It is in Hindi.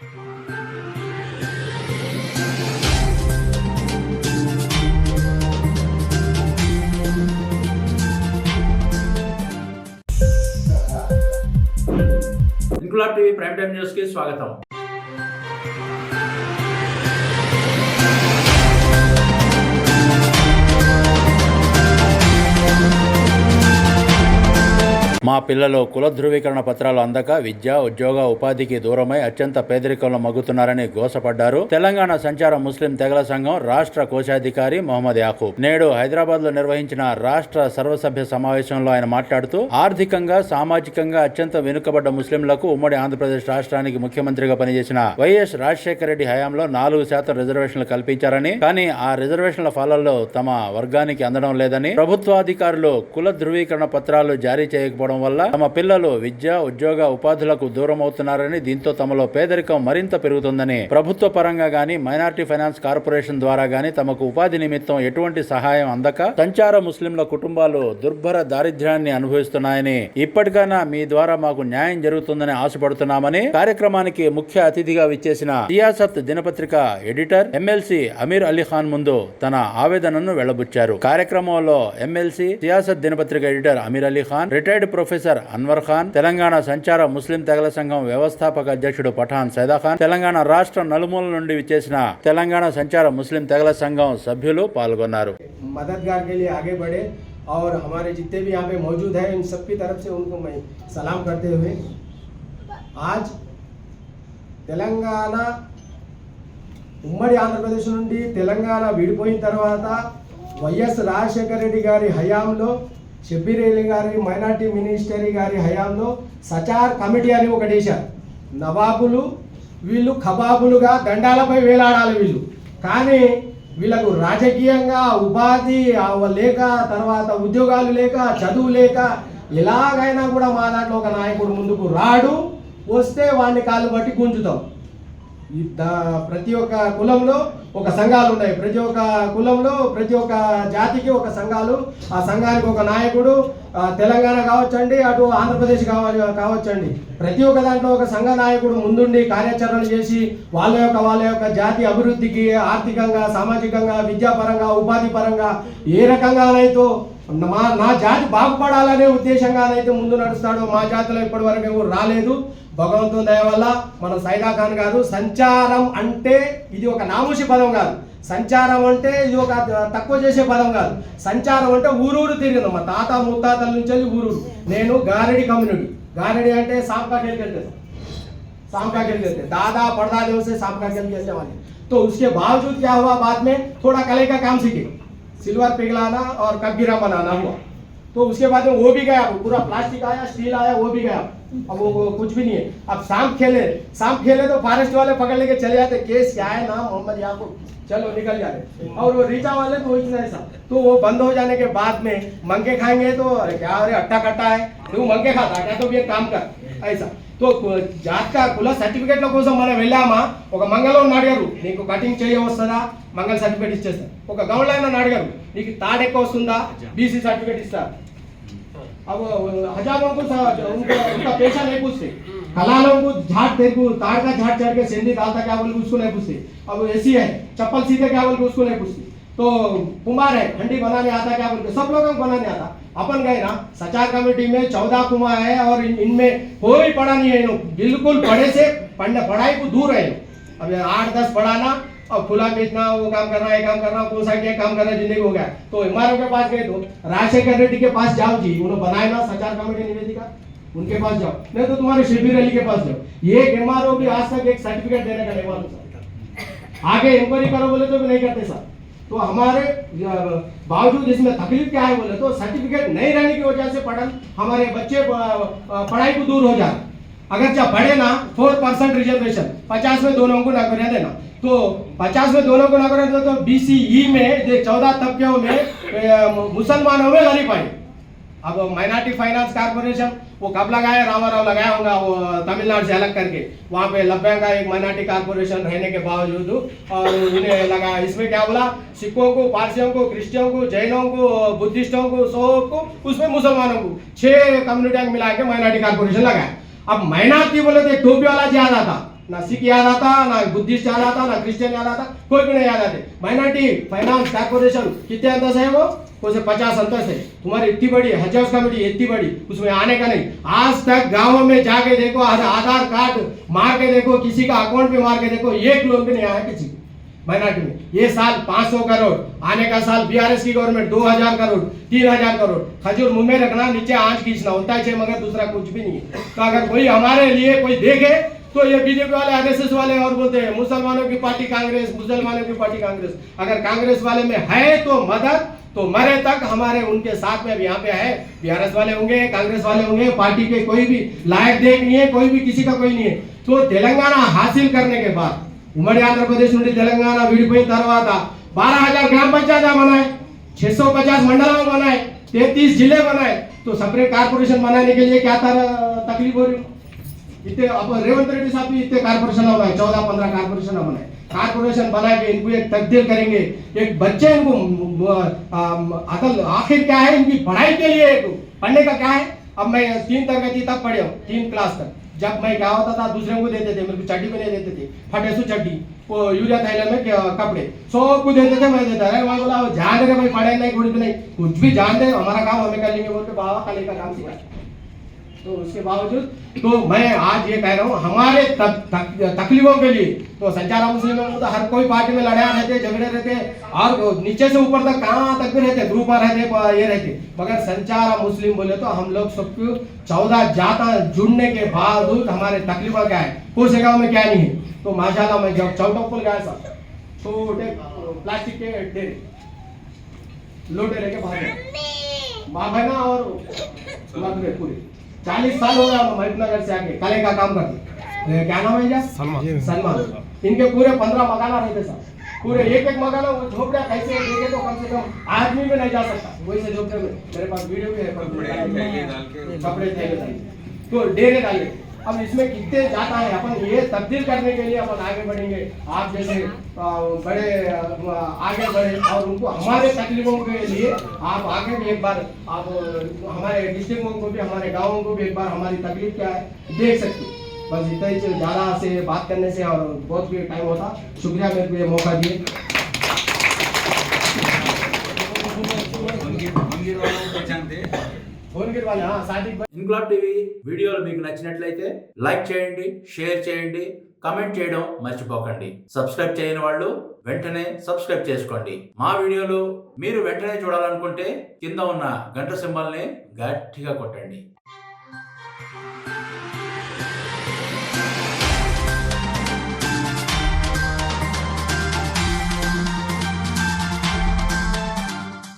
Inquilab TV prime time news కి స్వాగతం. మా పిల్లలు కుల ధృవీకరణ పత్రాలు అందక విద్య, ఉద్యోగ, ఉపాధికి దూరమై అత్యంత పేదరికంలో మగ్గుతున్నారని గోసపడ్డారు తెలంగాణ సంచార ముస్లిం తెగల సంఘం రాష్ట్ర కోశాధికారి మొహమ్మద్ యాకూబ్. నేడు హైదరాబాద్ లో నిర్వహించిన రాష్ట్ర సర్వసభ్య సమావేశంలో ఆయన మాట్లాడుతూ ఆర్థికంగా, సామాజికంగా అత్యంత వెనుకబడ్డ ముస్లింలకు ఉమ్మడి ఆంధ్రప్రదేశ్ రాష్ట్రానికి ముఖ్యమంత్రిగా పనిచేసిన వైఎస్ రాజశేఖర రెడ్డి హయాంలో 4% రిజర్వేషన్లు కల్పించారని, కానీ ఆ రిజర్వేషన్ల ఫలాల్లో తమ వర్గానికి అందడం లేదని, ప్రభుత్వాధికారులు కుల ధృవీకరణ పత్రాలు జారీ చేయకపోవడం వల్ల తమ పిల్లలు విద్య, ఉద్యోగ, ఉపాధులకు దూరం అవుతున్నారని, దీంతో తమలో పేదరికం మరింత పెరుగుతుందని, ప్రభుత్వ పరంగా గాని మైనారిటీ ఫైనాన్స్ కార్పొరేషన్ ద్వారా గాని తమకు ఉపాధి నిమిత్తం ఎటువంటి సహాయం అందక సంచార ముస్లింల కుటుంబాలు దుర్భర దారిద్ర్యాన్ని అనుభవిస్తున్నాయని, ఇప్పటికైనా మీ ద్వారా మాకు న్యాయం జరుగుతుందని ఆశపడుతున్నామని కార్యక్రమానికి ముఖ్య అతిథిగా విచ్చేసిన సియాసత్ దినపత్రిక ఎడిటర్ ఎమ్మెల్సీ అమీర్ అలీ ఖాన్ ముందు తన ఆవేదనను వెళ్లబుచ్చారు. కార్యక్రమంలో ఎమ్మెల్సీ, సియాసత్ దినపత్రిక editor Amir Ali Khan, retired professor Anwar Khan, Telangana సంచార ముస్లిం తెగల సంఘం వ్యవస్థాపక అధ్యక్షుడు పఠాన్ సైదా ఖాన్, తెలంగాణ రాష్ట్ర నలుమూల నుండి విచ్చేసిన తెలంగాణ సంచార ముస్లిం తెగల సంఘం సభ్యులు పాల్గొన్నారు. मददगार के लिए आगे बढ़े और हमारे जितने भी यहाँ पे मौजूद हैं इन सबकी तरफ से उनको मैं सलाम करते हुए आज తెలంగాణ ఉమ్మడి ఆంధ్రప్రదేశ్ నుండి తెలంగాణ విడిపోయిన తర్వాత వైఎస్ రాజశేఖర రెడ్డి గారి హయాంలో, షబ్బీర్ అలీ గారి మైనార్టీ మినిస్టరీ గారి హయాంలో సచార్ కమిటీ అని ఒకటి వేశారు. నవాబులు వీళ్ళు ఖబాబులుగా దండాలపై వేలాడాలి వీళ్ళు. కానీ వీళ్ళకు రాజకీయంగా ఉపాధి లేక, తర్వాత ఉద్యోగాలు లేక, చదువు లేక, ఎలాగైనా కూడా మా దాంట్లో ఒక నాయకుడు ముందుకు రాడు, వస్తే వాడిని కాళ్ళు బట్టి గుంజుతాం. ప్రతి ఒక్క కులంలో ఒక సంఘాలు ఉన్నాయి, ప్రతి ఒక్క కులంలో ప్రతి ఒక్క జాతికి ఒక సంఘాలు, ఆ సంఘానికి ఒక నాయకుడు. తెలంగాణ కావచ్చండి, అటు ఆంధ్రప్రదేశ్ కావచ్చండి, ప్రతి ఒక్క దాంట్లో ఒక సంఘ నాయకుడు ముందుండి కార్యాచరణ చేసి వాళ్ళ యొక్క జాతి అభివృద్ధికి ఆర్థికంగా, సామాజికంగా, విద్యాపరంగా, ఉపాధి పరంగా ఏ రకంగానైతే నా జాతి బాగుపడాలనే ఉద్దేశంగానైతే ముందు నడుస్తాడో మా జాతిలో ఇప్పటి వరకు ఎవరు రాలేదు. భగవంతుని దయ వల్ల మన సైదా ఖాన్ గారు సంచారం అంటే ఇది ఒక నామూషి పదం కాదు, సంచారం అంటే ఇది ఒక తక్కువ చేసే పదం కాదు. సంచారం అంటే ఊరూరు తిరిగింది, మా తాత ముత్తాతల నుంచి ఊరూరు. నేను గారెడి కమ్యూనిటీ, గారెడి అంటే सांप का खेल खेलते दादा परदादे से सांप का खेल खेलने वाले. तो उसके बावजूद क्या हुआ, बाद में थोड़ा कले का काम सीखे, सिल्वर पिघलाना और कबीरा बनाना हुआ. तो उसके बाद में वो भी गया, पूरा प्लास्टिक आया, स्टील आया, वो भी गया. अब वो कुछ भी नहीं है. अब सांप खेले तो फॉरेस्ट वाले पकड़ लेके चले जाते, केस क्या है नाम मोहम्मद याकूब, चलो निकल जाते. और वो रीचा वाले तो इतना ऐसा, तो वो बंद हो जाने के बाद में मंगे खाएंगे तो अरे क्या, अरे अट्टा कट्टा है तू मंगे खाता क्या, तो ये काम कर ऐसा. तो జాతక కుల సర్టిఫికెట్ల కోసం మనం వెళ్ళామా, ఒక మంగళవారం అడిగారు నీకు కటింగ్ చేయ వస్తుందా, మంగళ సర్టిఫికేట్ ఇచ్చేస్తారు. ఒక గౌడ్లైన అడిగారు నీకు తాడు ఎక్కువ వస్తుందా, బీసీ సర్టిఫికేట్ ఇస్తారు. अब हजारों को उनका पेशा नहीं पूछते, कलालों को झाट तेरे को ताड़ का झाट चढ़ के सिंधी डालता क्या बोल उसको नहीं पूछते. अब ऐसी है चप्पल सीधे क्या बोल उसको नहीं पूछते. तो कुमार है हंडी बनाने आता क्या बोल, सब लोगों को बनाने आता. अपन गए ना सचार कमेटी में 14 कुमार है और इनमें कोई पढ़ा नहीं है, बिल्कुल पढ़े से पढ़ाई को दूर है. अब 8-10 पढ़ाना और खुला बेचना, वो काम करना, ये काम करना, कौन सा क्या काम करना, जिंदगी हो गया. तो एमआरओ के पास गए तो राजशेखर रेड्डी के पास जाओ जी, उन्होंने बनाया ना सचार कमेटी निवेदिका, उनके पास जाओ, नहीं तो तुम्हारे शब्बीर अली के पास जाओ. एक एमआरओ भी आज तक एक सर्टिफिकेट देने का नहीं मालूम सर. आगे इंक्वायरी करो बोले तो भी नहीं करते सर. तो हमारे बावजूद इसमें तकलीफ क्या है बोले तो सर्टिफिकेट नहीं रहने की वजह से हमारे बच्चे पढ़ाई को दूर हो जाए. अगर चाहे पढ़े ना 4% रिजर्वेशन, 50 में दोनों को नौकरियां देना, तो 50 में दोनों को नौकरियां देना, तो BCE में 14 तबकों में मुसलमानों में गरीब आए. अब माइनॉरिटी फाइनेंस कारपोरेशन वो कब लगाया, रामाराव लगाया होगा वो तमिलनाडु से अलग करके, वहाँ पे लब्बे का एक माइनॉरिटी कारपोरेशन रहने के बावजूद और उन्हें लगाया. इसमें क्या बोला, सिखों को, पारसियों को, क्रिश्चियों को, जैनों को, बुद्धिस्टों को, सबको, उसमें मुसलमानों को 6 कम्युनिटियों को मिला के माइनॉरिटी कारपोरेशन लगाया. अब माइनॉरिटी बोले तो टोपी वाला ज्यादा था, ना सिख याद आता, ना बुद्धिस्ट याद आता, ना क्रिश्चियन याद आता, कोई भी नहीं याद आते। माइनॉरिटी फाइनेंस कॉर्पोरेशन कितने अंदर है वो? कुछ 50 अंदर है। तुम्हारी इतनी बड़ी हज हाउस कमेटी इतनी बड़ी, उसमें आने का नहीं। आज तक गाँव में जाके देखो, आधार कार्ड मार के देखो, किसी का अकाउंट पे मार के देखो, एक लोन भी नहीं आया किसी को माइनॉरिटी में। ये साल 500 करोड़, आने का साल बीआरएस की गवर्नमेंट 2000 करोड़, 3000 करोड़। खजूर मुंह में रखना, नीचे आंच खींचना होता है, मगर दूसरा कुछ भी नहीं है। तो अगर कोई हमारे लिए कोई देखे तो ये बीजेपी वाले, आरएसएस वाले और बोलते हैं मुसलमानों की पार्टी कांग्रेस, मुसलमानों की पार्टी कांग्रेस। अगर कांग्रेस वाले में है तो मदद, तो मरे तक हमारे उनके साथ में अब यहाँ पे है। बीआरएस वाले होंगे, कांग्रेस वाले होंगे, पार्टी के कोई भी लायक देख नहीं है, कोई भी किसी का कोई नहीं है। तो तेलंगाना हासिल करने के बाद ఉమ్మడి ఆంధ్రప్రదేశ్ నుండి తెలంగాణ విడిపోయిన తర్వాత 12,000 ग्राम पंचायत बनाए, 650 मंडल बनाए, 33 जिले बनाए। तो सेपरेट कारपोरेशन बनाने के लिए क्या तकलीफ हो रही? इतने अब रेवंत रेड्डी साहब भी इतने कारपोरेशन बनाए, 14-15 कारपोरेशन बनाए। कारपोरेशन बना के इनको एक तब्दील करेंगे, एक बच्चे इनको अकल आखिर क्या है इनकी पढ़ाई के लिए पढ़ने का क्या है। अब मैं 3 तरगति तक पढ़े हूँ, 3 क्लास तक। जब मैं क्या होता था, दूसरे को देते थे, मेरे को चड्डी भी नहीं देते थे, फटेसू चड्डी, वो यूरिया थैले में कपड़े सब कुछ देते थे, मैं देता है। मैं बोला जान दे भाई, पढ़े नहीं कुछ भी नहीं, कुछ भी जान दे, हमारा काम हमें कर लेंगे बोल के बाबा खाली का काम सिखा। तो उसके बावजूद तो मैं आज ये कह रहा हूँ, हमारे तकलीफों के लिए तो संचारा मुस्लिमों को तो हर कोई पार्टी में लड़ाई रहते, झगड़े रहते, और नीचे से ऊपर तक कहाँ तक भी रहते, ग्रुप रहते, ये रहते। मगर संचारा मुस्लिम बोले तो हम लोग सबको 14 जाता जुड़ने के बावजूद हमारे तकलीफों क्या है, कोई गाँव में क्या नहीं है। तो माशाल्लाह मैं जब चौटोपुल गया था, छोटे प्लास्टिक के डेरे लोटे लेके भागे, माँ बहना और पूरे 40 साल हो गया महिपनगर से आके कले का काम करते। क्या नाम है क्या? सलमान। इनके पूरे 15 मकाना रहते सर, पूरे एक मकाना झोपड़ा कैसे देखे तो कम से कम आदमी में नहीं जा सकता वैसे झोपड़े में। मेरे पास वीडियो भी है, कपड़े थे तो डेरे डाले। अब इसमें कितने जाता है, अपन ये तब्दील करने के लिए अपन आगे बढ़ेंगे। आप जैसे बड़े आगे बढ़े और उनको हमारे तकलीफों के लिए आप आगे भी एक बार आप हमारे डिस्ट्रिक्टों को भी, हमारे गाँवों को भी एक बार हमारी तकलीफ क्या है देख सकते। बस इतना ही, ज़्यादा से बात करने से और बहुत भी टाइम होता। शुक्रिया मेरे को ये मौका दिए। ఇంక్లాబ్ టీవీ వీడియోలు మీకు నచ్చినట్లయితే లైక్ చేయండి, షేర్ చేయండి, కమెంట్ చేయడం మర్చిపోకండి. సబ్స్క్రైబ్ చేయని వాళ్ళు వెంటనే సబ్స్క్రైబ్ చేసుకోండి. మా వీడియోలు మీరు వెంటనే చూడాలనుకుంటే కింద ఉన్న గంట సింబల్ని గట్టిగా కొట్టండి.